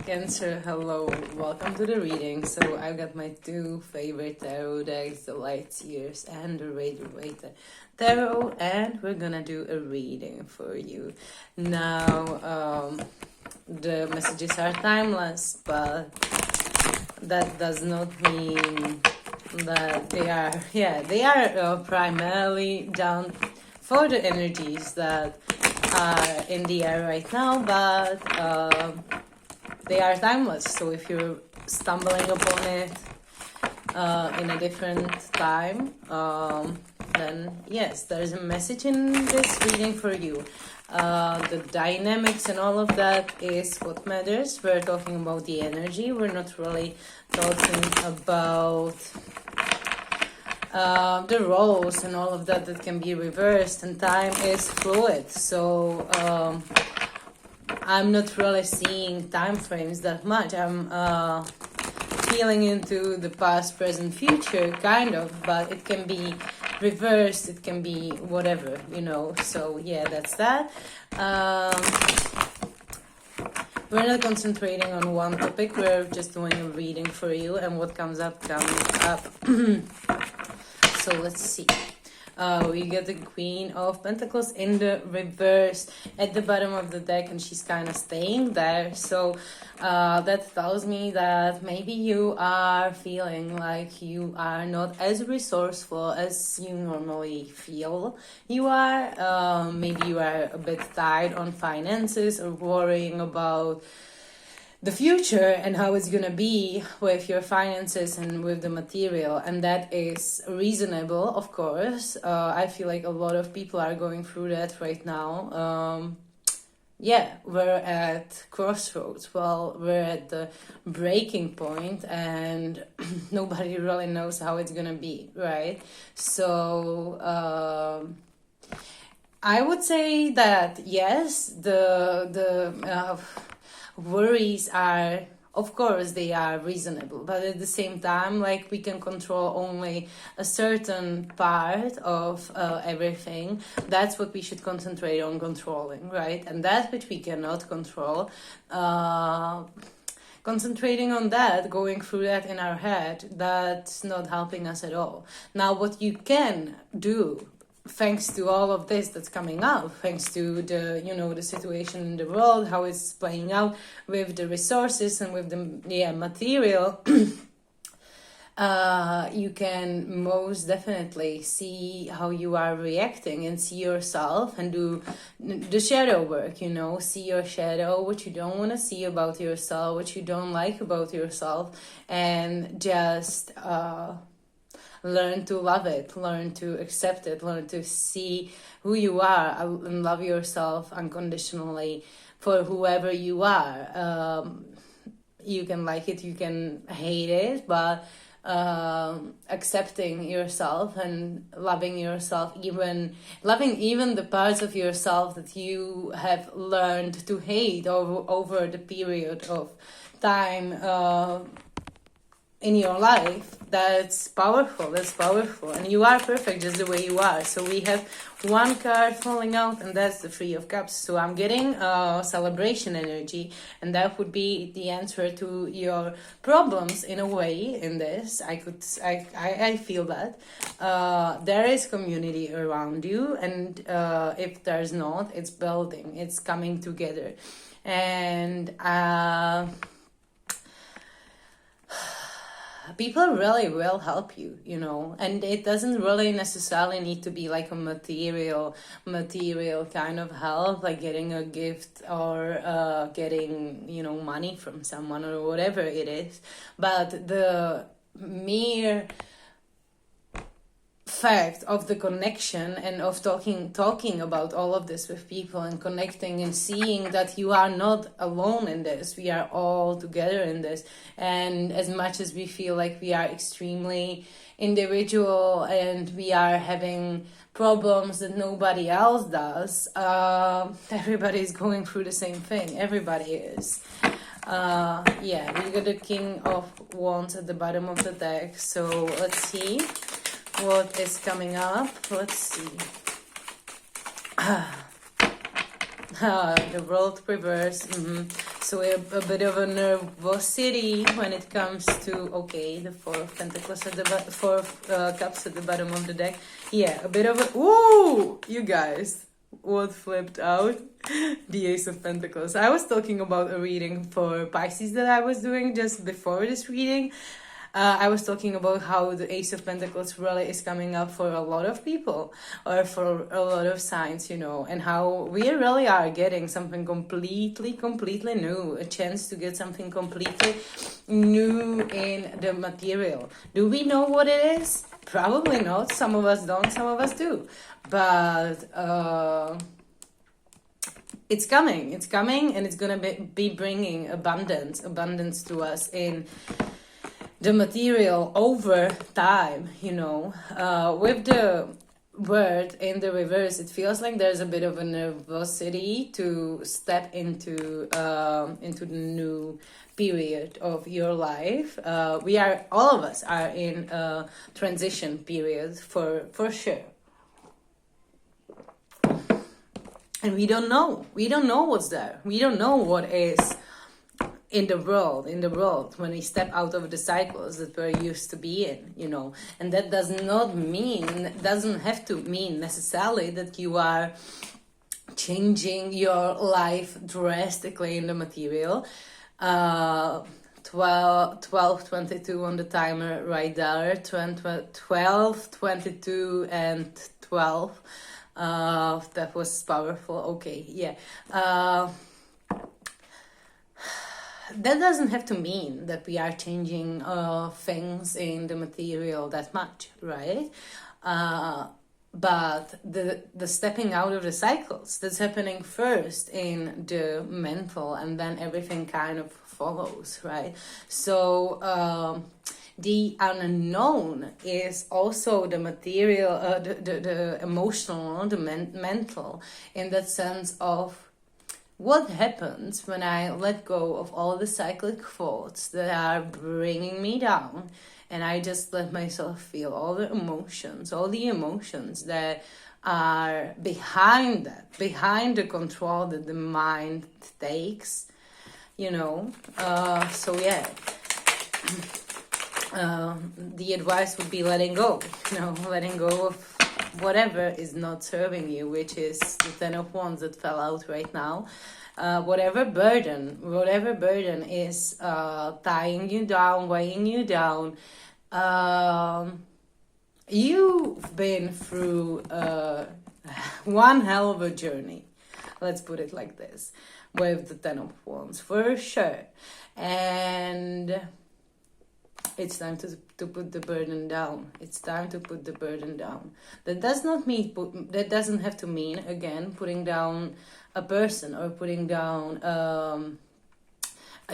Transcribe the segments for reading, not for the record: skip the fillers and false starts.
Cancer, hello, welcome to the reading. So I've got my two favorite tarot decks, the Light Seers and the Radiant Tarot, and we're gonna do a reading for you. Now, the messages are timeless, but that does not mean that they are primarily done for the energies that are in the air right now, but they are timeless. So if you're stumbling upon it in a different time, then yes, there's a message in this reading for you. The dynamics and all of that is what matters. We're talking about the energy. We're not really talking about the roles and all of that can be reversed, and time is fluid. So I'm not really seeing time frames that much. I'm feeling into the past, present, future, kind of, but it can be reversed, it can be whatever, so yeah, that's that. We're not concentrating on one topic, we're just doing a reading for you, and what comes up comes up. So let's see. We get the Queen of Pentacles in the reverse at the bottom of the deck, and she's kind of staying there. So that tells me that maybe you are feeling like you are not as resourceful as you normally feel you are. Maybe you are a bit tight on finances or worrying about the future and how it's gonna be with your finances and with the material, and that is reasonable, of course. I feel like a lot of people are going through that right now. We're at crossroads. Well, we're at the breaking point, and nobody really knows how it's gonna be, right? So I would say that yes, the worries are, of course, they are reasonable, but at the same time, like, we can control only a certain part of everything. That's what we should concentrate on controlling, right? And that which we cannot control, concentrating on that, going through that in our head, that's not helping us at all. Now, what you can do, thanks to all of this that's coming up, thanks to the the situation in the world, how it's playing out with the resources and with the material, you can most definitely see how you are reacting and see yourself and do the shadow work, see your shadow, what you don't want to see about yourself, what you don't like about yourself, and just learn to love it, learn to accept it, learn to see who you are and love yourself unconditionally for whoever you are. You can like it, you can hate it, but accepting yourself and loving yourself, loving even the parts of yourself that you have learned to hate over the period of time in your life. That's powerful, and you are perfect just the way you are. So we have one card falling out, and that's the Three of Cups. So I'm getting celebration energy, and that would be the answer to your problems in a way. In this, I feel that there is community around you, and if there's not, it's building, it's coming together, and people really will help you, and it doesn't really necessarily need to be like a material kind of help, like getting a gift or getting, money from someone or whatever it is. But the mere fact of the connection and of talking about all of this with people and connecting and seeing that you are not alone in this, we are all together in this. And as much as we feel like we are extremely individual and we are having problems that nobody else does, everybody is going through the same thing. Everybody is. We got the King of Wands at the bottom of the deck. So let's see what is coming up. Let's see. The World reverse. So a bit of a nervosity when it comes to, okay, the Four of Pentacles at the Four of Cups at the bottom of the deck. Yeah, a bit of a, ooh, you guys, what flipped out? The Ace of Pentacles. I was talking about a reading for Pisces that I was doing just before this reading. I was talking about how the Ace of Pentacles really is coming up for a lot of people, or for a lot of signs, you know, and how we really are getting something completely new, a chance to get something completely new in the material. Do we know what it is? Probably not. Some of us don't, some of us do. But it's coming, and it's gonna be bringing abundance to us in the material over time, you know. With the word in the reverse, it feels like there's a bit of a nervosity to step into the new period of your life. All of us are in a transition period for sure. And we don't know what's there. We don't know what is in the world, when we step out of the cycles that we're used to be in, you know. And that doesn't have to mean necessarily that you are changing your life drastically in the material. 12:22 on the timer right there, 12, 22 and 12. That was powerful. Okay, yeah. That doesn't have to mean that we are changing things in the material that much, right? But the stepping out of the cycles, that's happening first in the mental, and then everything kind of follows, right? So the unknown is also the material, the emotional, the mental, in that sense of what happens when I let go of all the cyclic thoughts that are bringing me down, and I just let myself feel all the emotions that are behind the control that the mind takes, you know. So yeah, the advice would be letting go, you know, letting go of whatever is not serving you, which is the Ten of Wands that fell out right now. Whatever burden is tying you down, weighing you down. You've been through one hell of a journey, let's put it like this, with the Ten of Wands, for sure. And it's time to put the burden down. It's time to put the burden down. That doesn't have to mean, again, putting down a person, or putting down a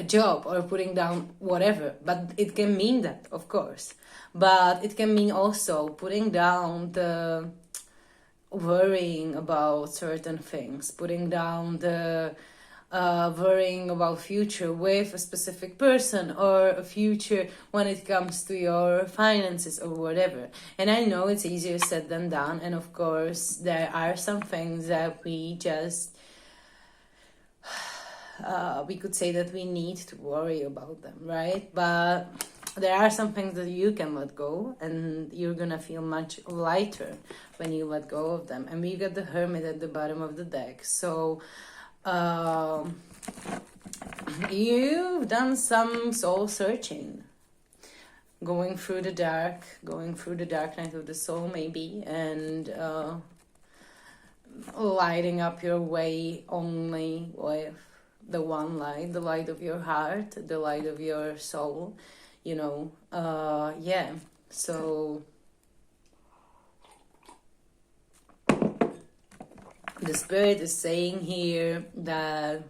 job, or putting down whatever. But it can mean that, of course. But it can mean also putting down the worrying about certain things, putting down the worrying about future with a specific person, or a future when it comes to your finances or whatever. And I know it's easier said than done, and of course there are some things that we just we could say that we need to worry about them, right? But there are some things that you can let go, and you're gonna feel much lighter when you let go of them. And we got the Hermit at the bottom of the deck, so you've done some soul searching, going through the dark night of the soul maybe, and lighting up your way only with the one light, the light of your heart, the light of your soul, you know. Yeah, so the Spirit is saying here that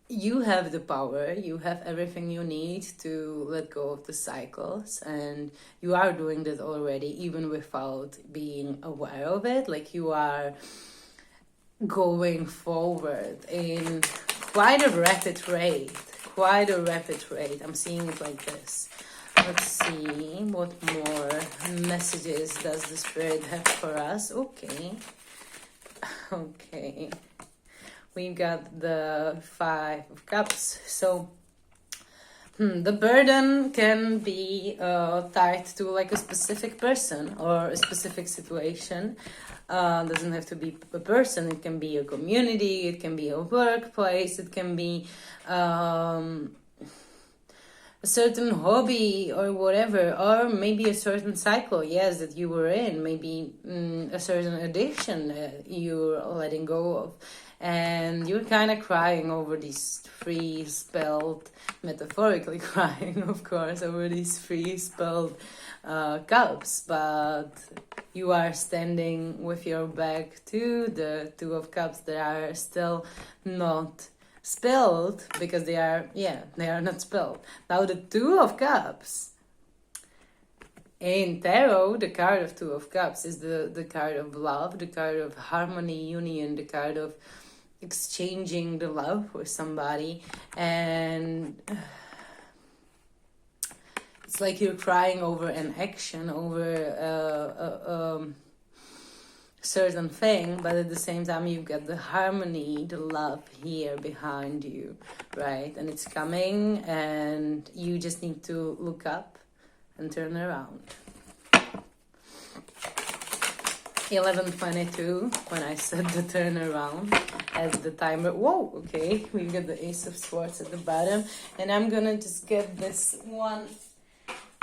you have the power, you have everything you need to let go of the cycles, and you are doing that already, even without being aware of it. Like, you are going forward in quite a rapid rate. I'm seeing it like this. Let's see, what more messages does the Spirit have for us? Okay. we got the Five of Cups. So the burden can be tied to like a specific person or a specific situation. Doesn't have to be a person. It can be a community. It can be a workplace. It can be a certain hobby or whatever, or maybe a certain cycle, yes, that you were in, maybe a certain addiction you're letting go of, and you're kind of crying over these three spelled, metaphorically crying, of course, over these three spelled cups, but you are standing with your back to the Two of Cups that are still not spelled, because they are not spelled. Now the Two of Cups in tarot, the card of Two of Cups is the card of love, the card of harmony, union, the card of exchanging the love with somebody, and it's like you're crying over an action, over a certain thing, but at the same time you've got the harmony, the love here behind you, right? And it's coming, and you just need to look up and turn around. 11:22 when I set the turnaround as the timer. Whoa, okay, we got the Ace of Swords at the bottom, and I'm gonna just get this one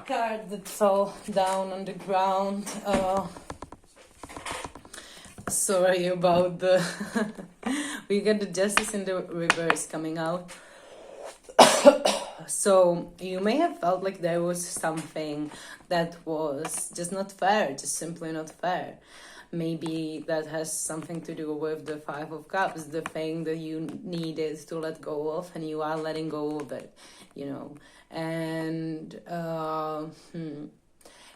card that fell down on the ground. Sorry about the we got the Justice in the reverse coming out. So you may have felt like there was something that was just not fair, just simply not fair. Maybe that has something to do with the Five of Cups, the thing that you needed to let go of, and you are letting go of it, you know. And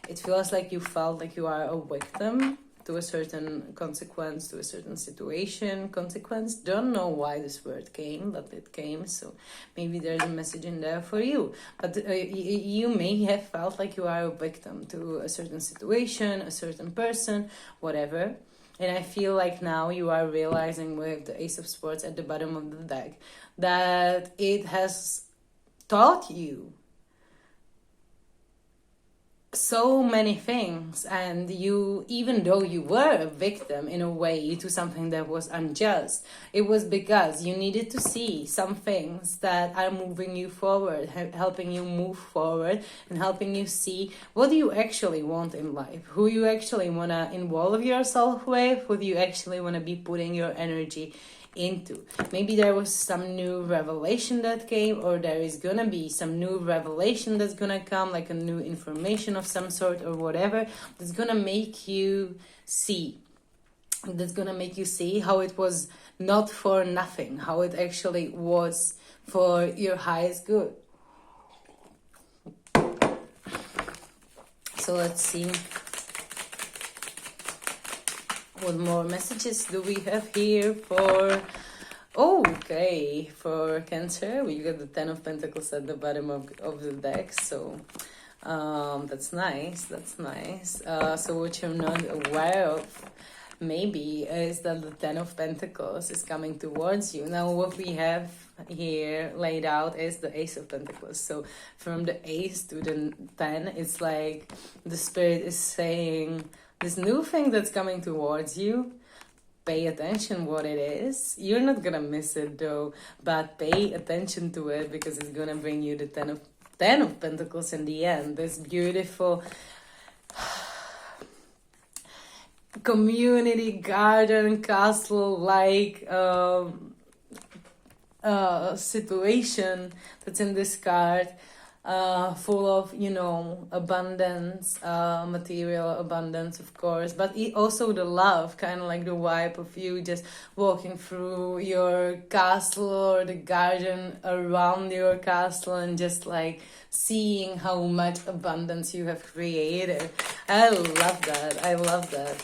it feels like you felt like you are a victim to a certain consequence, to a certain situation. Consequence, don't know why this word came, but it came, so maybe there's a message in there for you. But you may have felt like you are a victim to a certain situation, a certain person, whatever. And I feel like now you are realizing with the Ace of Swords at the bottom of the deck that it has taught you so many things, and you, even though you were a victim in a way to something that was unjust, it was because you needed to see some things that are moving you forward, helping you move forward, and helping you see what do you actually want in life, who you actually want to involve yourself with, who do you actually want to be putting your energy into. Maybe there was some new revelation that came, or there is gonna be some new revelation that's gonna come, like a new information of some sort or whatever, that's gonna make you see, how it was not for nothing, how it actually was for your highest good. So let's see, what more messages do we have here for... Okay, for Cancer, we got the Ten of Pentacles at the bottom of the deck, so that's nice, so what you're not aware of, maybe, is that the Ten of Pentacles is coming towards you. Now, what we have here laid out is the Ace of Pentacles, so from the Ace to the 10, it's like the Spirit is saying, this new thing that's coming towards you, pay attention what it is. You're not gonna miss it though, but pay attention to it, because it's gonna bring you the Ten of Pentacles in the end. This beautiful community, garden, castle-like situation that's in this card. Full of, you know, abundance, material abundance, of course, but also the love, kind of like the vibe of you just walking through your castle or the garden around your castle and just like seeing how much abundance you have created. I love that.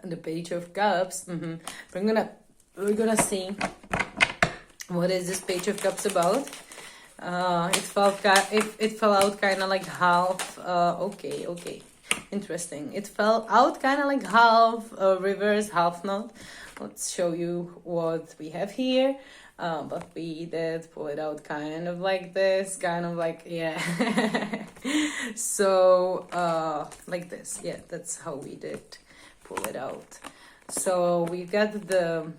The Page of Cups. We're gonna see what is this Page of Cups about. It fell out kind of like half. Okay, interesting. It fell out kind of like half reverse, half not. Let's show you what we have here. But we did pull it out kind of like this, kind of like, yeah. So like this, yeah, that's how we did pull it out. So we've got the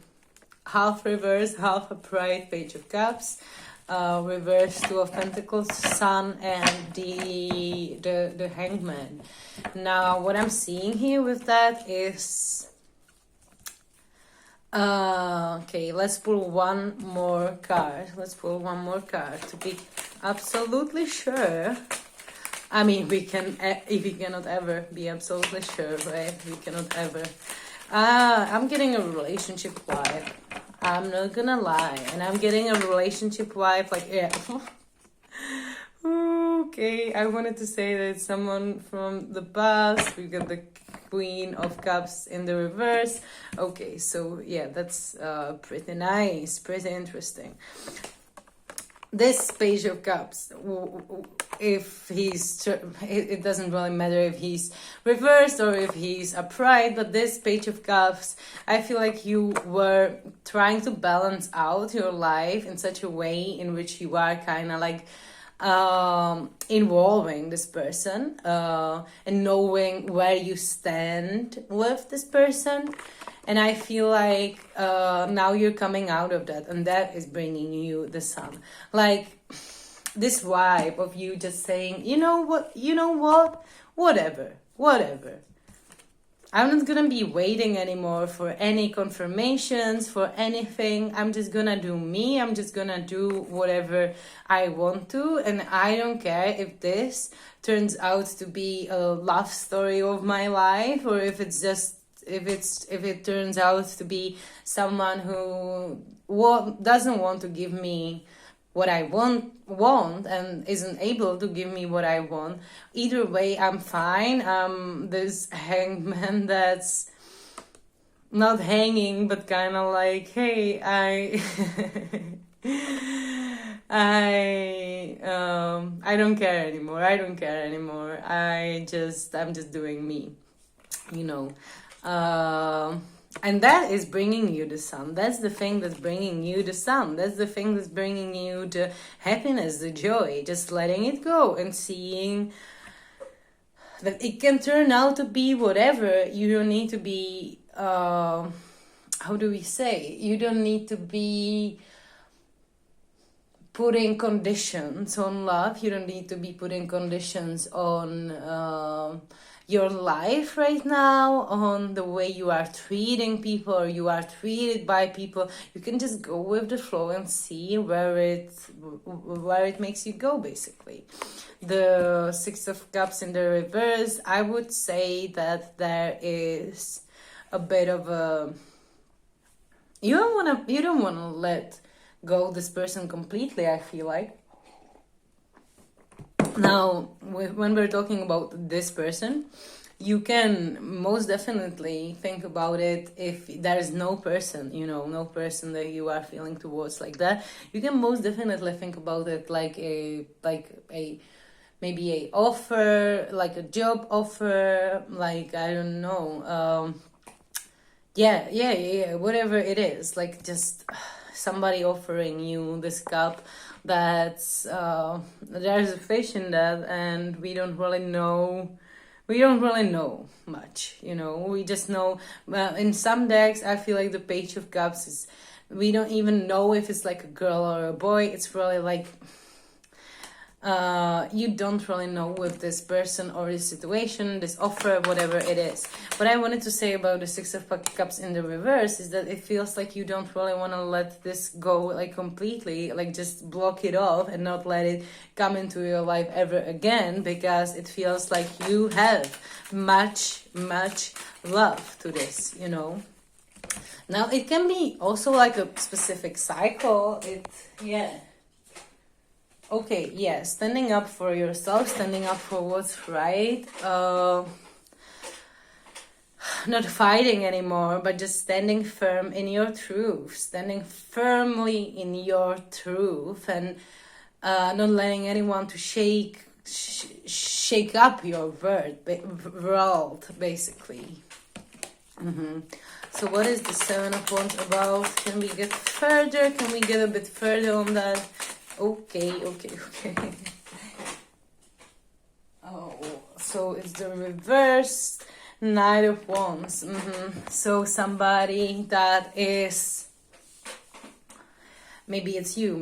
half reverse, half upright Page of Cups, reverse Two of Pentacles, Sun, and the Hangman. Now, what I'm seeing here with that is, okay, let's pull one more card. Let's pull one more card to be absolutely sure. I mean, we cannot ever be absolutely sure, right? We cannot ever. I'm getting a relationship vibe. I'm not gonna lie. And I'm getting a relationship vibe, like, yeah. Okay, I wanted to say that it's someone from the past. We got the Queen of Cups in the reverse. Okay, so yeah, that's pretty nice, pretty interesting. This Page of Cups, if it doesn't really matter if he's reversed or if he's upright, but this Page of Cups, I feel like you were trying to balance out your life in such a way in which you are kind of like involving this person and knowing where you stand with this person. And I feel like now you're coming out of that, and that is bringing you the Sun. Like this vibe of you just saying, you know what, whatever. I'm not gonna be waiting anymore for any confirmations, for anything. I'm just gonna do me. I'm just gonna do whatever I want to. And I don't care if this turns out to be a love story of my life, or if it's just, if it turns out to be someone who doesn't want to give me what I want and isn't able to give me what I want. Either way, I'm fine. This hangman that's not hanging, but kind of like, hey, I don't care anymore. I'm just doing me, you know. And that is bringing you the Sun. That's the thing that's bringing you the Sun. That's the thing that's bringing you the happiness, the joy. Just letting it go and seeing that it can turn out to be whatever. You don't need to be, how do we say? You don't need to be putting conditions on love. You don't need to be putting conditions on your life right now, on the way you are treating people or you are treated by people. You can just go with the flow and see where it makes you go, basically. The Six of Cups in the reverse, I would say that there is a bit of a, you don't wanna let go this person completely, I feel like. Now, when we're talking about this person, you can most definitely think about it if there's no person, no person that you are feeling towards like that. You can most definitely think about it like a maybe a offer, like a job offer, like, I don't know, yeah, whatever it is, like just somebody offering you this cup. That's there's a fish in that, and we don't really know much, we just know, in some decks I feel like the Page of Cups is, we don't even know if it's like a girl or a boy. It's really like you don't really know with this person or this situation, this offer, whatever it is. What I wanted to say about the Six of Cups in the reverse is that it feels like you don't really want to let this go, like completely, like just block it off and not let it come into your life ever again, because it feels like you have much love to this, Now it can be also like a specific cycle. Okay, yeah, standing up for yourself, standing up for what's right, not fighting anymore, but just standing firm in your truth, standing firmly in your truth, and not letting anyone to shake up your world, basically. So what is the Seven of Wands about? Can we get further? Can we get a bit further on that? Okay. Oh, so it's the reverse Knight of Wands. So somebody that is, maybe it's you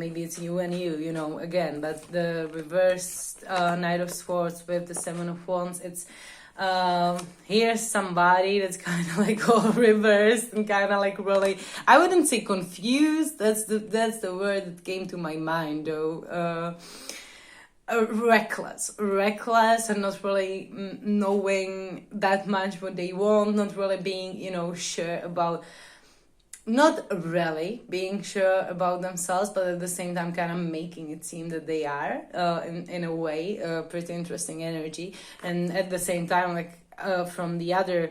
and you know, again, but the reverse Knight of Swords with the Seven of Wands, it's here's somebody that's kind of like all reversed and kind of like really, I wouldn't say confused, that's the word that came to my mind though. Reckless and not really knowing that much what they want, not really being, you know, sure about, not really being sure about themselves, but at the same time kind of making it seem that they are, in a way, pretty interesting energy. And at the same time, like, from the other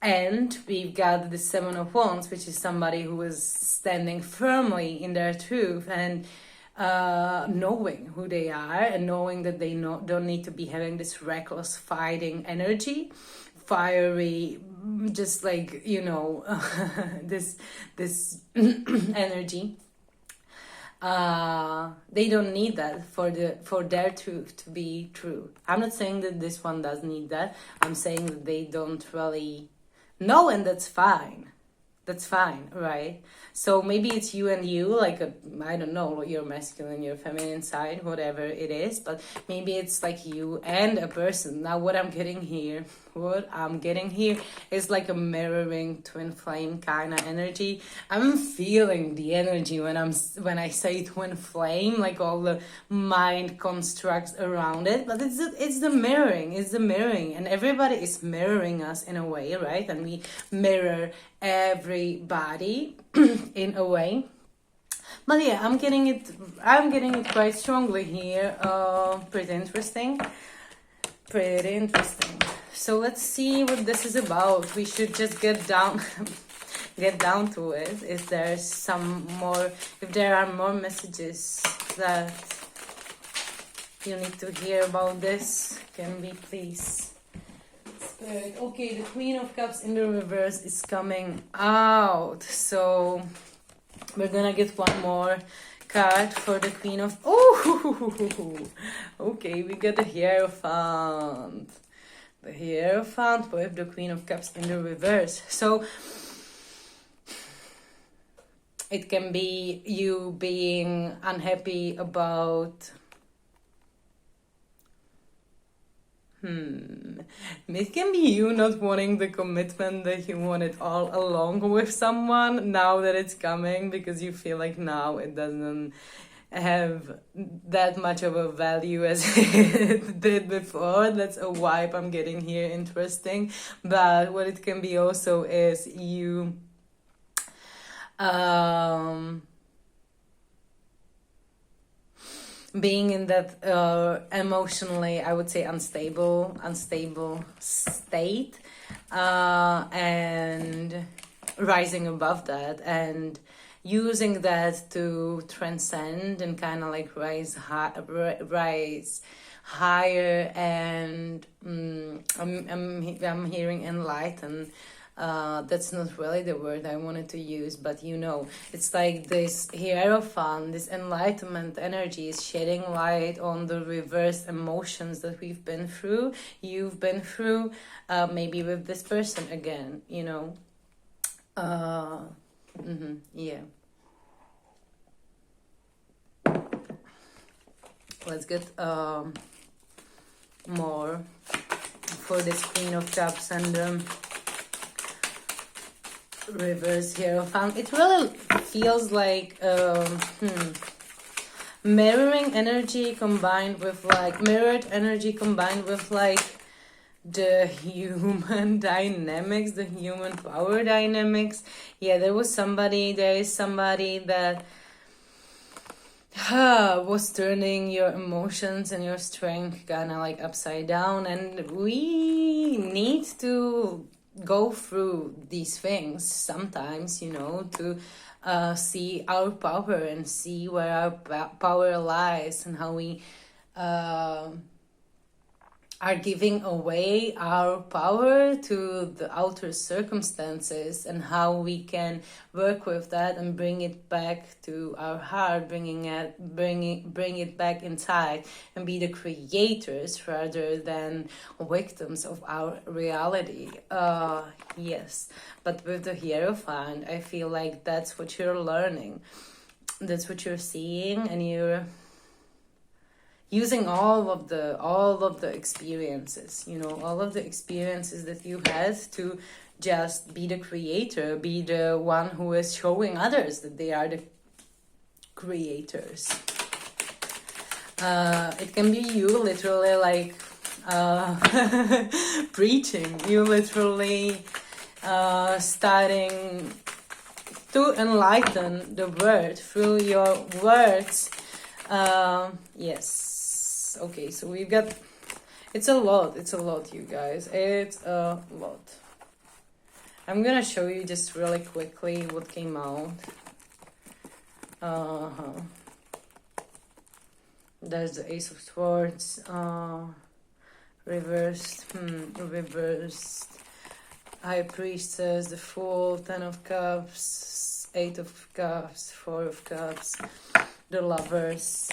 end, we've got the Seven of Wands, which is somebody who is standing firmly in their truth and knowing who they are and knowing that they don't need to be having this reckless fighting energy, fiery, just like, you know, this energy. They don't need that for their truth to be true. I'm not saying that this one does need that. I'm saying that they don't really know, and that's fine. That's fine, right? So maybe it's you and you, like I don't know, your masculine, your feminine side, whatever it is, but maybe it's like you and a person. Now what I'm getting here is like a mirroring twin flame kind of energy. I'm feeling the energy when I say twin flame, like all the mind constructs around it, but it's the mirroring, and everybody is mirroring us in a way, right? And we mirror everybody in a way. But yeah, I'm getting it quite strongly here. Pretty interesting. So let's see what this is about. We should just get down to it. If there are more messages that you need to hear about this, can we please? Spirit. Okay, the Queen of Cups in the reverse is coming out. So we're gonna get one more card for the Queen of... Oh! Okay, we got the Hierophant. The Hierophant with the Queen of Cups in the reverse. So it can be you being unhappy about... It can be you not wanting the commitment that you wanted all along with someone, now that it's coming, because you feel like now it doesn't have that much of a value as it did before. That's a vibe I'm getting here, interesting. But what it can be also is you being in that emotionally, I would say, unstable state, and rising above that and using that to transcend and kind of like rise higher, and I'm hearing enlighten. That's not really the word I wanted to use, but you know, it's like this Hierophant, this enlightenment energy is shedding light on the reverse emotions that we've been through, you've been through, maybe with this person again, you know. Yeah. Let's get more for this Queen of Cups and reverse Hierophant. It really feels like mirrored energy combined with like the human dynamics, the human power dynamics. Yeah, there is somebody that was turning your emotions and your strength kind of like upside down, and we need to go through these things sometimes, you know, to see our power and see where our power lies, and how we are giving away our power to the outer circumstances, and how we can work with that and bring it back to our heart, bring it back inside, and be the creators rather than victims of our reality. Yes, but with the Hierophant, I feel like that's what you're learning, that's what you're seeing, and you're using all of the experiences, all of the experiences that you had, to just be the creator, be the one who is showing others that they are the creators. It can be you literally like preaching, you literally starting to enlighten the world through your words. Yes. Okay, so we've got, it's a lot, you guys, it's a lot. I'm gonna show you just really quickly what came out. There's the Ace of Swords, reversed, High Priestess, the Fool, 10 of Cups, 8 of Cups, 4 of Cups, the Lovers.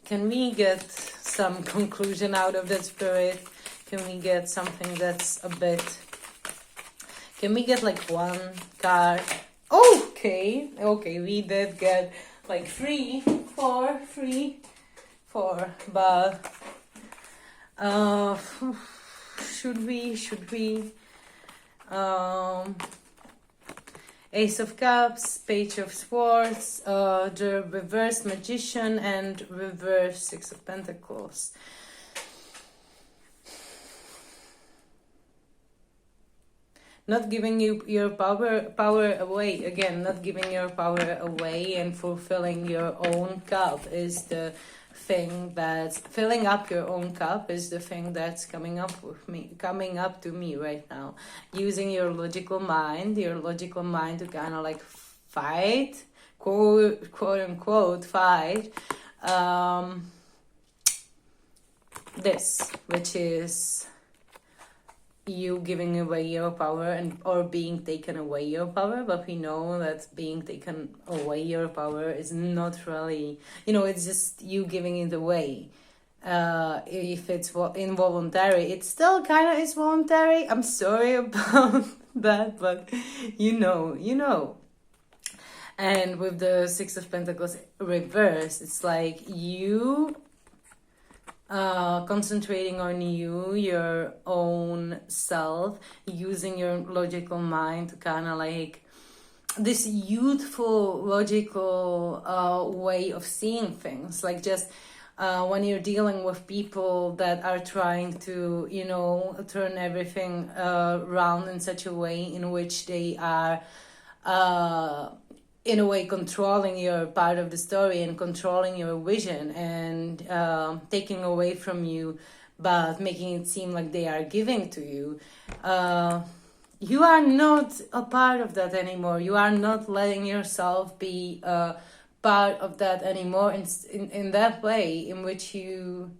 Can we get some conclusion out of that, Spirit? Can we get something that's a bit... Can we get like one card? Okay, we did get like 3, 4, but... should we... Ace of Cups, Page of Swords, the reverse Magician, and reverse Six of Pentacles. Not giving you your power away. Again, not giving your power away and fulfilling your own cup is the thing that's filling up your own cup, is the thing that's coming up to me right now. Using your logical mind to kind of like fight, quote unquote fight, this, which is you giving away your power or being taken away your power. But we know that being taken away your power is not really, it's just you giving it away. If it's involuntary, it still kind of is voluntary. I'm sorry about that, but you know. And with the Six of Pentacles reverse, it's like you concentrating on you, your own self, using your logical mind to kind of like this youthful, logical way of seeing things. Like just when you're dealing with people that are trying to, turn everything around in such a way in which they are in a way controlling your part of the story and controlling your vision and taking away from you, but making it seem like they are giving to you. You are not a part of that anymore. You are not letting yourself be a part of that anymore in that way in which you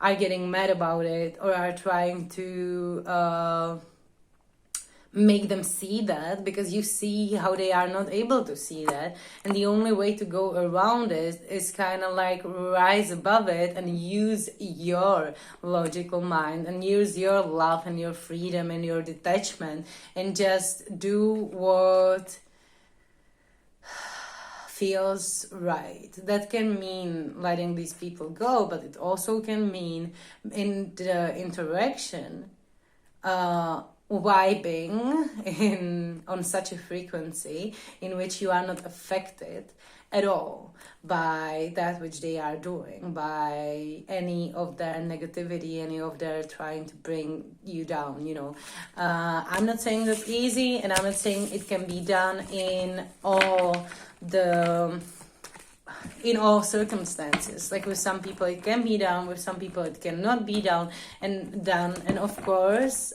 are getting mad about it or are trying to make them see that, because you see how they are not able to see that, and the only way to go around it is kind of like rise above it and use your logical mind and use your love and your freedom and your detachment and just do what feels right. That can mean letting these people go, but it also can mean in the interaction vibing on such a frequency in which you are not affected at all by that which they are doing, by any of their negativity, any of their trying to bring you down, I'm not saying that's easy, and I'm not saying it can be done in all circumstances. Like with some people it can be done, with some people it cannot be done, and of course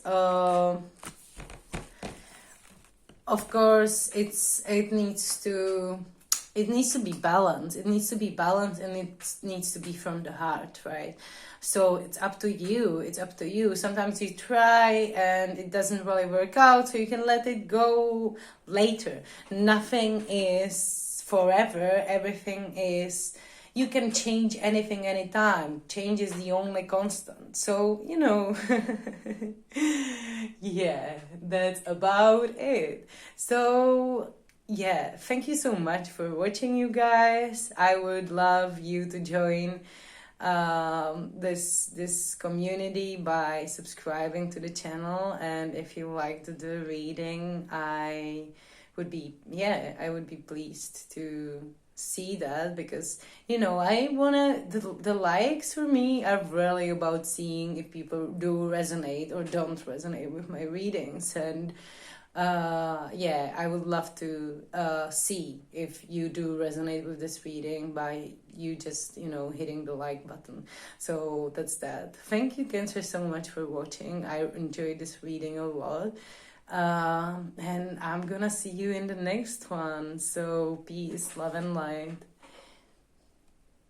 of course, it needs to be balanced. It needs to be balanced, and it needs to be from the heart, right? So it's up to you. It's up to you. Sometimes you try and it doesn't really work out, so you can let it go later. Nothing is forever. Everything is, you can change anything anytime. Change is the only constant. So, yeah, that's about it. So, yeah, thank you so much for watching, you guys. I would love you to join this community by subscribing to the channel, and if you liked the reading, I would be pleased to see that, because I wanna, the likes for me are really about seeing if people do resonate or don't resonate with my readings. And I would love to see if you do resonate with this reading by you just, hitting the like button. So that's that. Thank you, Cancer, so much for watching. I enjoyed this reading a lot. And I'm gonna see you in the next one. So peace, love, and light.